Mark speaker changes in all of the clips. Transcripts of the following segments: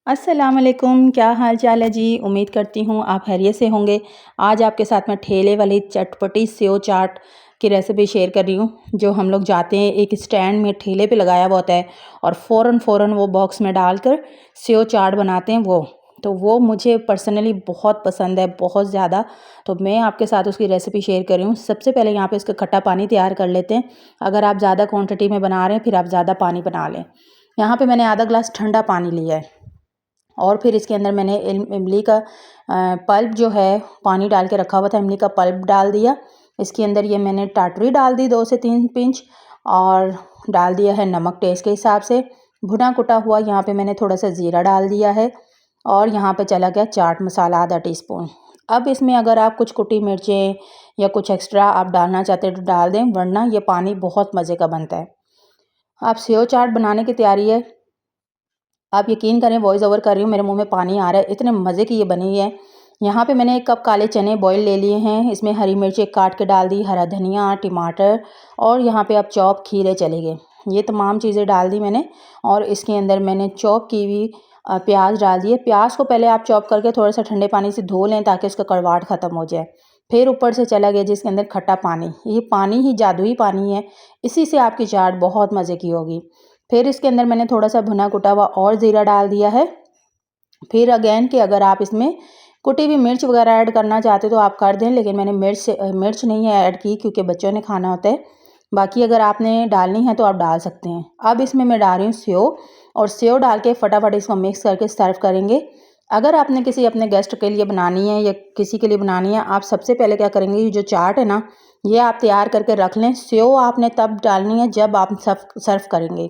Speaker 1: अस्सलाम वालेकुम, क्या हाल चाल है जी। उम्मीद करती हूँ आप खैरियत से होंगे। आज आपके साथ मैं ठेले वाली चटपटी सेव चाट की रेसिपी शेयर कर रही हूँ। जो हम लोग जाते हैं एक स्टैंड में ठेले पे लगाया हुआ होता है और फ़ौरन वो बॉक्स में डालकर सेव चाट बनाते हैं वो मुझे पर्सनली बहुत पसंद है, बहुत ज़्यादा। तो मैं आपके साथ उसकी रेसिपी शेयर कर रही हूँ। सबसे पहले यहाँ पे इसका खट्टा पानी तैयार कर लेते हैं। अगर आप ज़्यादा क्वांटिटी में बना रहे हैं फिर आप ज़्यादा पानी बना लें। यहाँ पे मैंने आधा ग्लास ठंडा पानी लिया है और फिर इसके अंदर मैंने इमली का पल्प जो है पानी डाल के रखा हुआ था, इमली का पल्प डाल दिया। इसके अंदर ये मैंने टाटरी डाल दी 2 से 3 पिंच और डाल दिया है नमक टेस्ट के हिसाब से। भुना कुटा हुआ यहाँ पे मैंने थोड़ा सा ज़ीरा डाल दिया है और यहाँ पे चला गया चाट मसाला आधा टीस्पून। अब इसमें अगर आप कुछ कुटी मिर्चें या कुछ एक्स्ट्रा आप डालना चाहते हैं तो डाल दें, वरना ये पानी बहुत मज़े का बनता है। आप सेव चाट बनाने की तैयारी है, आप यकीन करें वॉइस ओवर कर रही हूँ, मेरे मुंह में पानी आ रहा है, इतने मज़े की ये बनी है। यहाँ पे मैंने 1 कप काले चने बॉईल ले लिए हैं। इसमें हरी मिर्च एक काट के डाल दी, हरा धनिया, टमाटर और यहाँ पे अब चॉप खीरे चले गए। ये तमाम चीज़ें डाल दी मैंने और इसके अंदर मैंने चॉप की हुई प्याज डाल दिए। प्याज को पहले आप चॉप करके थोड़ा सा ठंडे पानी से धो लें ताकि उसका कड़वाहट ख़त्म हो जाए। फिर ऊपर से चला गया जिसके अंदर खट्टा पानी, ये पानी ही जादुई पानी है, इसी से आपकी चाट बहुत मज़े की होगी। फिर इसके अंदर मैंने थोड़ा सा भुना कुटा हुआ और ज़ीरा डाल दिया है। फिर अगेन कि अगर आप इसमें कुटी हुई मिर्च वगैरह ऐड करना चाहते तो आप कर दें, लेकिन मैंने मिर्च नहीं है ऐड की क्योंकि बच्चों ने खाना होता है। बाकी अगर आपने डालनी है तो आप डाल सकते हैं। अब इसमें मैं डाल रही हूँ सेव और सेव डाल के फटाफट इसको मिक्स करके सर्व करेंगे। अगर आपने किसी अपने गेस्ट के लिए बनानी है या किसी के लिए बनानी है, आप सबसे पहले क्या करेंगे, ये जो चाट है ना, ये आप तैयार करके रख लें। सेव आपने तब डालनी है जब आप सर्व करेंगे,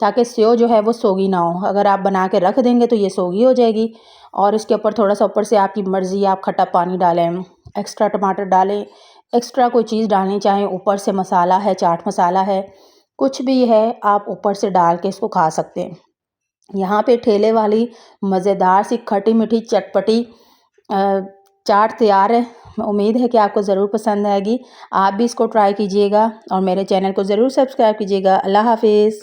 Speaker 1: ताकि सेव जो है वो सोगी ना हो। अगर आप बना के रख देंगे तो ये सोगी हो जाएगी। और इसके ऊपर थोड़ा सा ऊपर से आपकी मर्ज़ी, आप खट्टा पानी डालें, एक्स्ट्रा टमाटर डालें, एक्स्ट्रा कोई चीज़ डालनी चाहें, ऊपर से मसाला है, चाट मसाला है, कुछ भी है आप ऊपर से डाल के इसको खा सकते हैं। यहाँ पे ठेले वाली मज़ेदार सी खट्टी मीठी चटपटी चाट तैयार है। उम्मीद है कि आपको ज़रूर पसंद आएगी। आप भी इसको ट्राई कीजिएगा और मेरे चैनल को ज़रूर सब्सक्राइब कीजिएगा। अल्लाह हाफ़िज़।